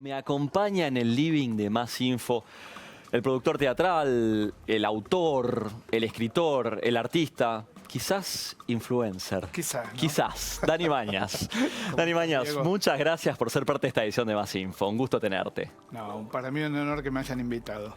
Me acompaña en el living de Más Info el productor teatral, el autor, el escritor, el artista, quizás influencer. Quizás, ¿no? Quizás. Dani Mañas. Dani Mañas, Diego. muchas gracias por ser parte de esta edición de Más Info. Un gusto tenerte. No, para mí es un honor que me hayan invitado.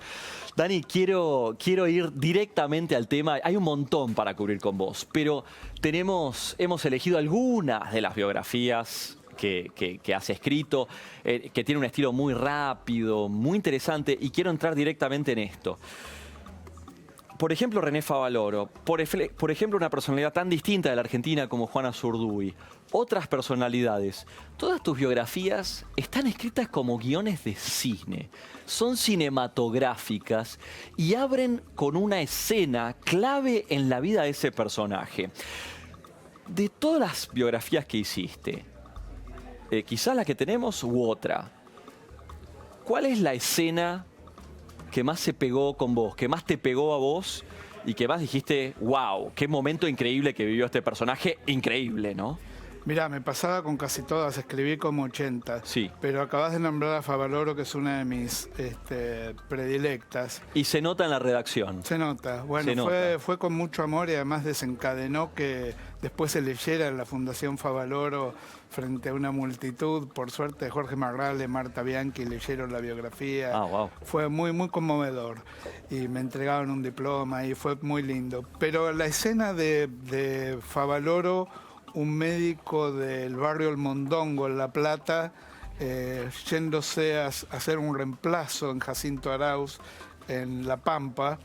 Dani, quiero ir directamente al tema. Hay un montón para cubrir con vos, pero hemos elegido algunas de las biografías que has escrito, que tiene un estilo muy rápido, muy interesante, y quiero entrar directamente en esto. Por ejemplo, René Favaloro. Por ejemplo, una personalidad tan distinta de la Argentina como Juana Zurduy. Otras personalidades. Todas tus biografías están escritas como guiones de cine. Son cinematográficas y abren con una escena clave en la vida de ese personaje. De todas las biografías que hiciste, quizás la que tenemos u otra, ¿cuál es la escena que más se pegó con vos, que más te pegó a vos y que más dijiste, wow, qué momento increíble que vivió este personaje? Increíble, ¿no? Mirá, me pasaba con casi todas, escribí como 80. Sí. Pero acabas de nombrar a Favaloro, que es una de mis predilectas. Y se nota en la redacción. Se nota. Bueno, Se nota. fue con mucho amor y además desencadenó que después se leyera en la Fundación Favaloro frente a una multitud. Por suerte, Jorge Marrale, Marta Bianchi leyeron la biografía. Ah, wow. Fue muy, muy conmovedor. Y me entregaron un diploma y fue muy lindo. Pero la escena de Favaloro, un médico del barrio El Mondongo, en La Plata, yéndose a hacer un reemplazo en Jacinto Arauz, en La Pampa,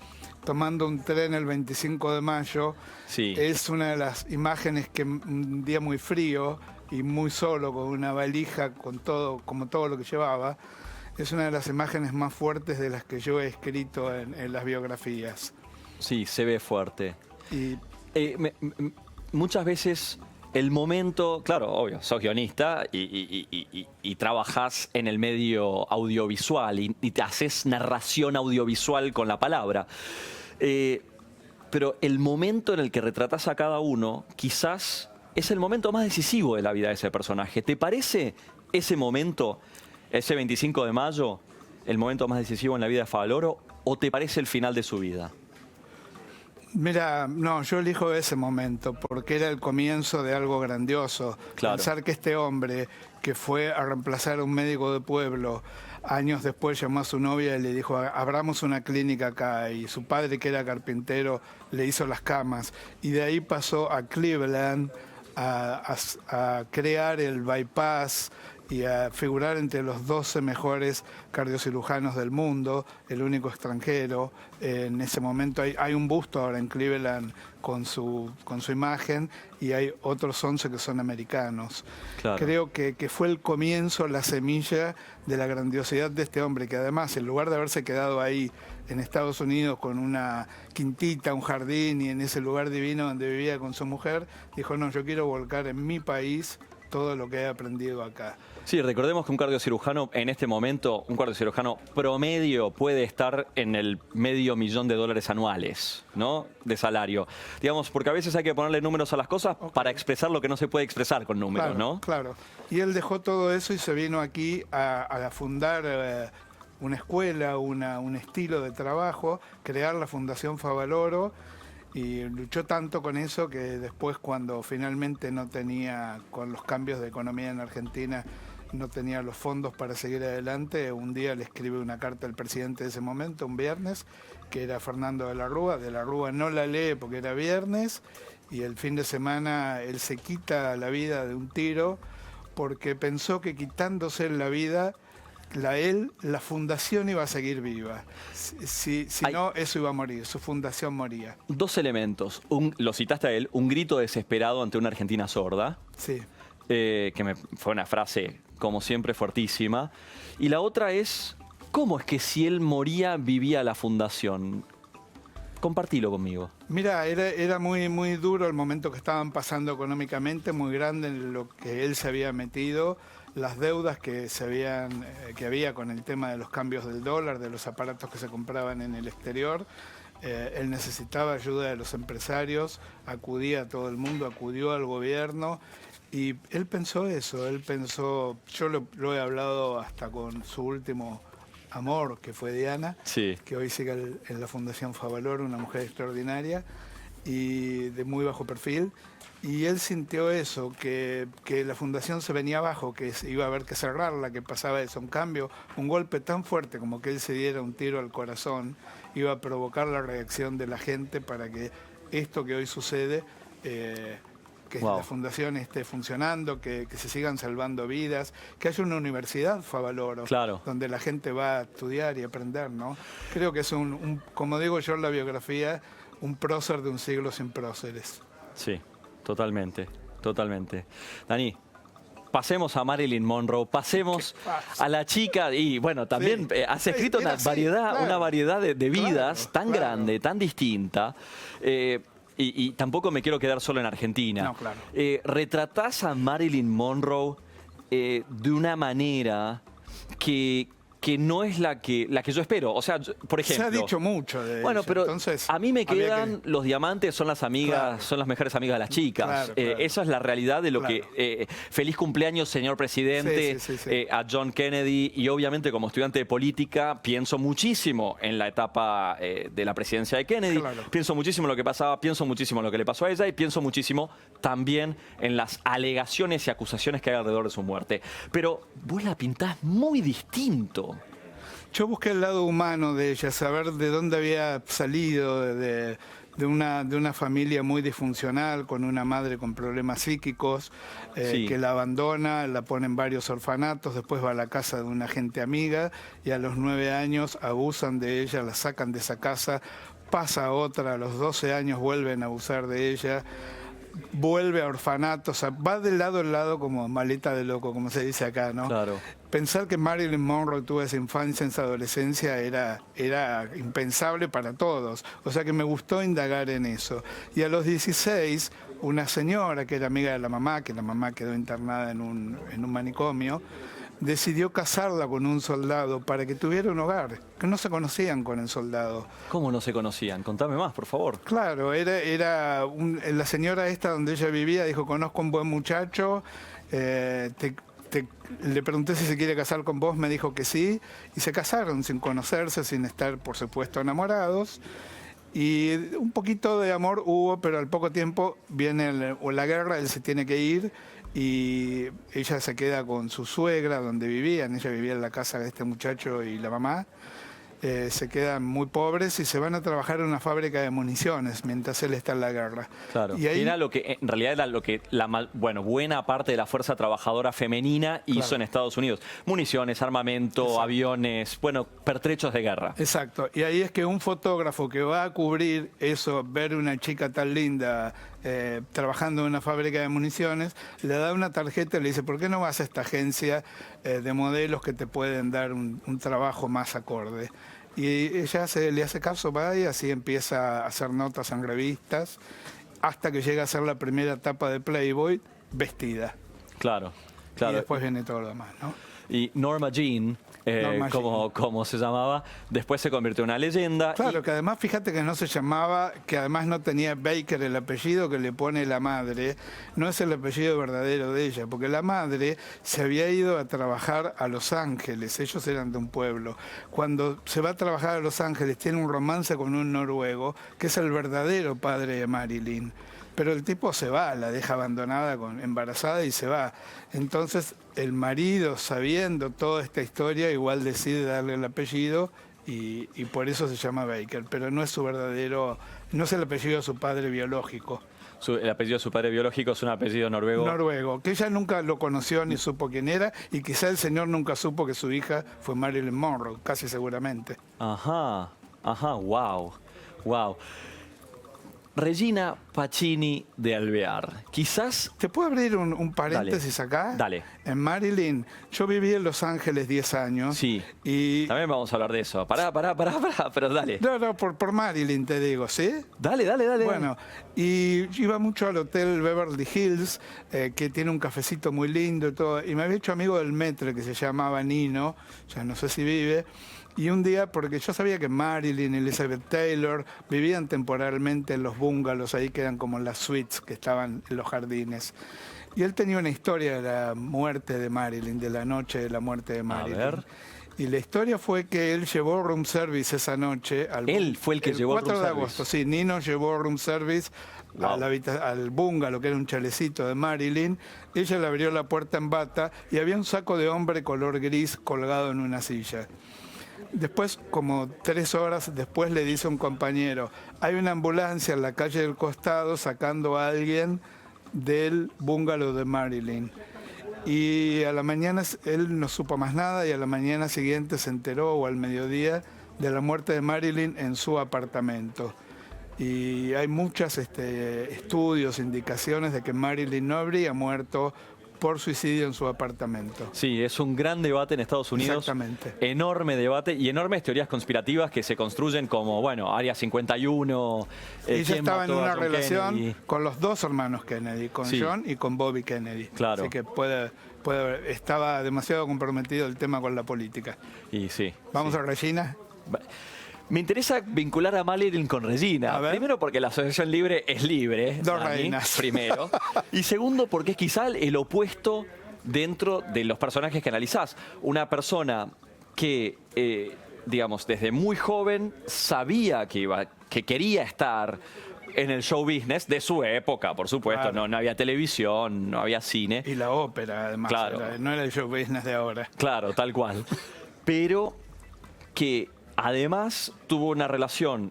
tomando un tren el 25 de mayo. Sí. Es una de las imágenes que un día muy frío y muy solo, con una valija, con todo, como todo lo que llevaba, es una de las imágenes más fuertes de las que yo he escrito en las biografías. Sí, se ve fuerte. Y Muchas veces el momento, claro, obvio, sos guionista y trabajás en el medio audiovisual y te haces narración audiovisual con la palabra. Pero el momento en el que retratás a cada uno, quizás es el momento más decisivo de la vida de ese personaje. ¿Te parece ese momento, ese 25 de mayo, el momento más decisivo en la vida de Favaloro, o te parece el final de su vida? mira, no, yo elijo ese momento porque era el comienzo de algo grandioso. Claro. Pensar que este hombre que fue a reemplazar a un médico de pueblo, años después llamó a su novia y le dijo, abramos una clínica acá, y su padre, que era carpintero, le hizo las camas, y de ahí pasó a Cleveland a crear el bypass y a figurar entre los 12 mejores cardiocirujanos del mundo, el único extranjero. En ese momento hay un busto ahora en Cleveland con su imagen, y hay otros 11 que son americanos. Claro. Creo que fue el comienzo, la semilla de la grandiosidad de este hombre, que además, en lugar de haberse quedado ahí en Estados Unidos con una quintita, un jardín y en ese lugar divino donde vivía con su mujer, dijo, no, yo quiero volcar en mi país todo lo que he aprendido acá. Sí, recordemos que un cardiocirujano en este momento, un cardiocirujano promedio puede estar en el $500,000 anuales, ¿no? De salario. Digamos, porque a veces hay que ponerle números a las cosas para expresar lo que no se puede expresar con números, Claro, ¿no? claro. Y él dejó todo eso y se vino aquí a fundar una escuela, un estilo de trabajo, crear la Fundación Favaloro. Y luchó tanto con eso que después, cuando finalmente no tenía, con los cambios de economía en Argentina, no tenía los fondos para seguir adelante, un día le escribe una carta al presidente de ese momento, un viernes, que era Fernando de la Rúa. De la Rúa no la lee porque era viernes, y el fin de semana él se quita la vida de un tiro porque pensó que quitándose la vida, la fundación iba a seguir viva. Si no, eso iba a morir, su fundación moría. Dos elementos. Lo citaste a él, un grito desesperado ante una Argentina sorda. Sí. Fue una frase, como siempre, fuertísima. Y la otra es, ¿cómo es que si él moría, vivía la fundación? Compartilo conmigo. Mira, era muy, muy duro el momento que estaban pasando económicamente, muy grande en lo que él se había metido, las deudas que había con el tema de los cambios del dólar, de los aparatos que se compraban en el exterior. Él necesitaba ayuda de los empresarios, acudía a todo el mundo, acudió al gobierno, Y él pensó eso, él pensó, yo lo he hablado hasta con su último amor, que fue Diana, Sí. que hoy sigue en la Fundación Favaloro, una mujer extraordinaria y de muy bajo perfil. Y él sintió eso, que la fundación se venía abajo, que iba a haber que cerrarla, que pasaba eso. En cambio, un golpe tan fuerte como que él se diera un tiro al corazón iba a provocar la reacción de la gente para que esto que hoy sucede, que Wow. la fundación esté funcionando, que se sigan salvando vidas, que haya una universidad Favaloro, Claro. donde la gente va a estudiar y aprender, ¿no? Creo que es como digo yo en la biografía, un prócer de un siglo sin próceres. Sí, totalmente, totalmente. Dani, pasemos a Marilyn Monroe, pasemos a la chica y bueno, también Sí. has escrito Era una así, variedad, claro. una variedad de vidas Claro, tan claro. grande, tan distinta. Y tampoco me quiero quedar solo en Argentina. No, claro. Retratás a Marilyn Monroe de una manera que no es la que yo espero. O sea, por ejemplo... Se ha dicho mucho de Bueno, ella, pero entonces, a mí me había quedan los diamantes, son las amigas, Claro. son las mejores amigas de las chicas. Claro, claro. Esa es la realidad de lo Claro. que... feliz cumpleaños, señor presidente, Sí, sí, sí, sí. a John Kennedy. Y obviamente como estudiante de política pienso muchísimo en la etapa de la presidencia de Kennedy. Claro. Pienso muchísimo en lo que pasaba, pienso muchísimo en lo que le pasó a ella y pienso muchísimo también en las alegaciones y acusaciones que hay alrededor de su muerte. Pero vos la pintás muy distinto. Yo busqué el lado humano de ella, saber de dónde había salido, de una familia muy disfuncional, con una madre con problemas psíquicos, Sí. que la abandona, la pone en varios orfanatos, después va a la casa de una gente amiga y a los 9 años abusan de ella, la sacan de esa casa, pasa a otra, a los 12 años vuelven a abusar de ella. Vuelve a orfanatos, o sea, va de lado en lado como maleta de loco, como se dice acá, ¿no? Claro. Pensar que Marilyn Monroe tuvo esa infancia, esa adolescencia, era impensable para todos. O sea que me gustó indagar en eso. Y a los 16, una señora que era amiga de la mamá, que la mamá quedó internada en un manicomio, decidió casarla con un soldado para que tuviera un hogar, que no se conocían con el soldado. ¿Cómo no se conocían? Contame más, por favor. Claro, la señora esta donde ella vivía dijo, conozco un buen muchacho, le pregunté si se quiere casar con vos, me dijo que sí, y se casaron sin conocerse, sin estar, por supuesto, enamorados. Y un poquito de amor hubo, pero al poco tiempo viene la guerra, él se tiene que ir y ella se queda con su suegra donde vivían, ella vivía en la casa de este muchacho y la mamá. Se quedan muy pobres y se van a trabajar en una fábrica de municiones mientras él está en la guerra. Claro. Y ahí, Era lo que, en realidad era lo que buena parte de la fuerza trabajadora femenina hizo Claro. en Estados Unidos. Municiones, armamento, Exacto. aviones, pertrechos de guerra. exacto, y ahí es que un fotógrafo que va a cubrir eso, ver una chica tan linda trabajando en una fábrica de municiones, le da una tarjeta y le dice, ¿por qué no vas a esta agencia de modelos que te pueden dar un trabajo más acorde? Y ella le hace caso, va y así empieza a hacer notas en revistas, hasta que llega a ser la primera etapa de Playboy vestida. Claro, Y claro. después viene todo lo demás, ¿no? Y Norma Jean, Norma como se llamaba, después se convirtió en una leyenda. Claro, y- que además fíjate que no se llamaba, que además no tenía Baker el apellido que le pone la madre, no es el apellido verdadero de ella, porque la madre se había ido a trabajar a Los Ángeles, ellos eran de un pueblo. Cuando se va a trabajar a Los Ángeles tiene un romance con un noruego, que es el verdadero padre de Marilyn. Pero el tipo se va, la deja abandonada, embarazada y se va. Entonces el marido, sabiendo toda esta historia, igual decide darle el apellido y por eso se llama Baker. Pero no es su verdadero, no es el apellido de su padre biológico. El apellido de su padre biológico es un apellido noruego. Noruego, que ella nunca lo conoció ni supo quién era y quizá el señor nunca supo que su hija fue Marilyn Monroe, casi seguramente. Ajá, wow, wow. Regina Pacini de Alvear. Quizás... ¿Te puedo abrir un paréntesis acá? Dale. En Marilyn, yo viví en Los Ángeles 10 años. Sí. Y... También vamos a hablar de eso. Pará, pero dale. No, por Marilyn te digo, ¿sí? Dale. Bueno, y iba mucho al hotel Beverly Hills, que tiene un cafecito muy lindo y todo. Y me había hecho amigo del maître que se llamaba Nino, ya no sé si vive. Y un día, porque yo sabía que Marilyn y Elizabeth Taylor vivían temporalmente en los bungalows, ahí que eran como las suites que estaban en los jardines. Y él tenía una historia de la muerte de Marilyn, de la noche de la muerte de Marilyn. ver. Y la historia fue que él llevó room service esa noche. Él fue el que llevó el room 4 de service. agosto, sí. Nino llevó room service Wow. al bungalow, que era un chalecito de Marilyn. Ella le abrió la puerta en bata y había un saco de hombre color gris colgado en una silla. Después, como 3 horas después, le dice a un compañero, hay una ambulancia en la calle del costado sacando a alguien del bungalow de Marilyn. Y a la mañana él no supo más nada y a la mañana siguiente se enteró, o al mediodía, de la muerte de Marilyn en su apartamento. Y hay muchos estudios, indicaciones de que Marilyn no habría muerto por suicidio en su apartamento. Sí, es un gran debate en Estados Unidos. Exactamente. Enorme debate y enormes teorías conspirativas que se construyen como, bueno, Área 51. Ella ¿quién estaba en mató a una John relación Kennedy? con los 2 hermanos Kennedy, con Sí. John y con Bobby Kennedy. Claro. Así que estaba demasiado comprometido el tema con la política. Y sí. ¿Vamos sí. a Regina? Me interesa vincular a Marilyn con Regina. A ver. Primero porque la asociación libre es libre. Dos Dani, reinas. Primero. Y segundo porque es quizá el opuesto dentro de los personajes que analizás. Una persona que, digamos, desde muy joven sabía que quería estar en el show business de su época, por supuesto. Claro. No había televisión, no había cine. Y la ópera, además. Claro. No era el show business de ahora. Claro, tal cual. Pero que además tuvo una relación,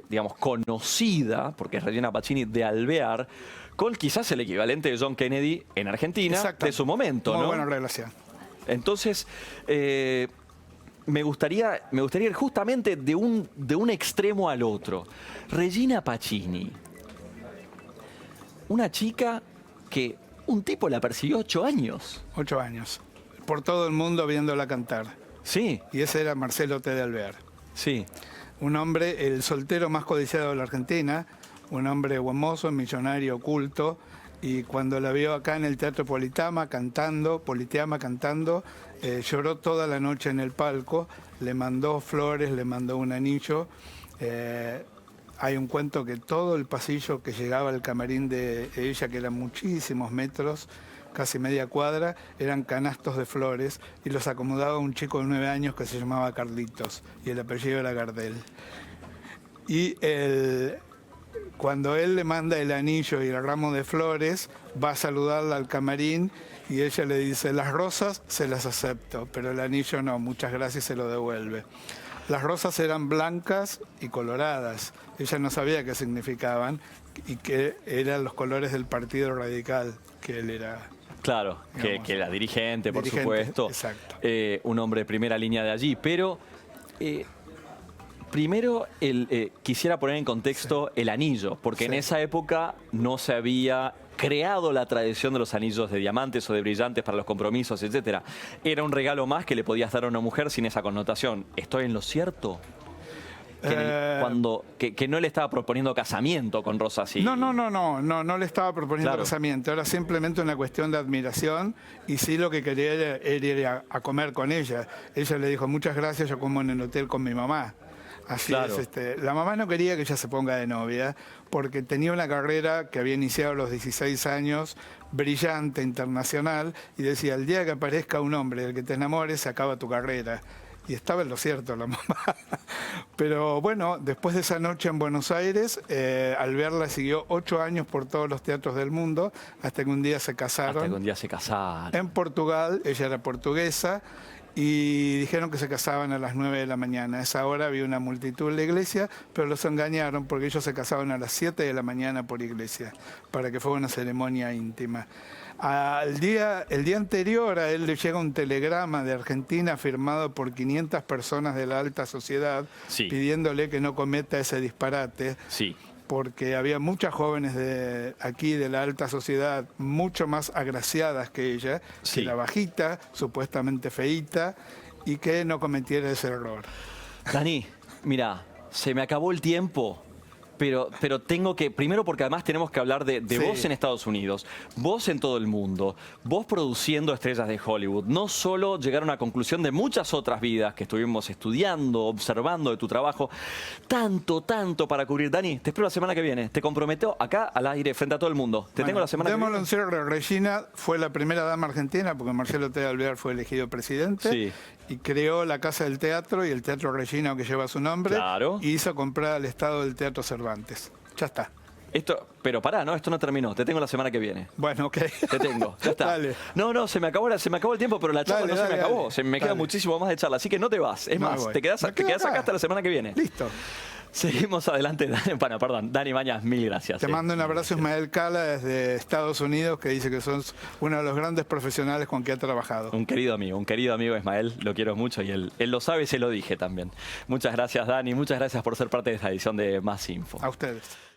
digamos, conocida, porque es Regina Pacini, de alvear, con quizás el equivalente de John Kennedy en Argentina Exacto. de su momento, Muy ¿no? buena relación. Entonces, me gustaría ir justamente de un extremo al otro. Regina Pacini, una chica que un tipo la persiguió 8 años. 8 años. Por todo el mundo viéndola cantar. Sí, Y ese era Marcelo T. de Alvear. sí. Un hombre, el soltero más codiciado de la Argentina, un hombre hermoso, millonario, culto, y cuando la vio acá en el Teatro Politeama cantando, lloró toda la noche en el palco, le mandó flores, le mandó un anillo. Hay un cuento que todo el pasillo que llegaba al camarín de ella, que eran muchísimos metros, casi media cuadra, eran canastos de flores y los acomodaba un chico de 9 años que se llamaba Carlitos y el apellido era Gardel. Y cuando él le manda el anillo y el ramo de flores, va a saludarla al camarín y ella le dice, las rosas se las acepto, pero el anillo no, muchas gracias, se lo devuelve. Las rosas eran blancas y coloradas. Ella no sabía qué significaban y que eran los colores del Partido Radical, que él era. Claro, Digamos, que la dirigente, por dirigente, supuesto. exacto. Un hombre de primera línea de allí. Pero primero quisiera poner en contexto el anillo, porque en Sí. esa época no se había creado la tradición de los anillos de diamantes o de brillantes para los compromisos, etcétera. Era un regalo más que le podías dar a una mujer sin esa connotación. ¿Estoy en lo cierto? Que no le estaba proponiendo casamiento con Rosa así. No le estaba proponiendo Claro. casamiento, era simplemente una cuestión de admiración y sí lo que quería era ir a comer con ella. Ella le dijo, muchas gracias, yo como en el hotel con mi mamá. Así Claro. es, la mamá no quería que ella se ponga de novia porque tenía una carrera que había iniciado a los 16 años, brillante, internacional, y decía, el día que aparezca un hombre del que te enamores, se acaba tu carrera. Y estaba en lo cierto la mamá. Pero bueno, después de esa noche en Buenos Aires, Alvear siguió 8 años por todos los teatros del mundo, hasta que un día se casaron. Hasta que un día se casaron. En Portugal, ella era portuguesa, y dijeron que se casaban a las 9 de la mañana. A esa hora había una multitud en la iglesia, pero los engañaron porque ellos se casaban a las 7 de la mañana por iglesia, para que fuera una ceremonia íntima. El día anterior a él le llega un telegrama de Argentina firmado por 500 personas de la alta sociedad, Sí. pidiéndole que no cometa ese disparate, Sí. porque había muchas jóvenes de aquí, de la alta sociedad, mucho más agraciadas que ella, Sí. que la bajita, supuestamente feíta, y que no cometiera ese error. Dani, mira, se me acabó el tiempo, pero tengo que, primero porque además tenemos que hablar de Sí. vos en Estados Unidos, vos en todo el mundo, vos produciendo estrellas de Hollywood, no solo llegar a una conclusión de muchas otras vidas que estuvimos estudiando, observando de tu trabajo, tanto para cubrir. Dani, te espero la semana que viene, te comprometo acá al aire frente a todo el mundo. Te tengo la semana que démoslo viene. en serio, Regina fue la primera dama argentina, porque Marcelo T. Alvear fue elegido presidente, Sí. y creó la Casa del Teatro y el Teatro Regina, que lleva su nombre, Claro. y hizo comprar al Estado del Teatro Cervantes. Ya está. Pero pará, no, esto no terminó, te tengo la semana que viene. Bueno, ok. Te tengo, ya está. Dale. No, se me acabó el tiempo, pero la charla Dale, no se me dale, acabó. dale. Me queda Dale. muchísimo más de charla, así que no te vas. Es No me más, voy. te quedás Me quedo acá acá. hasta la semana que viene. Listo. Seguimos adelante. Bueno, perdón, Dani Mañas, mil gracias. Te mando un abrazo, Ismael Cala, desde Estados Unidos, que dice que sos uno de los grandes profesionales con que ha trabajado. Un querido amigo Ismael, lo quiero mucho y él lo sabe y se lo dije también. Muchas gracias, Dani, muchas gracias por ser parte de esta edición de Más Info. A ustedes.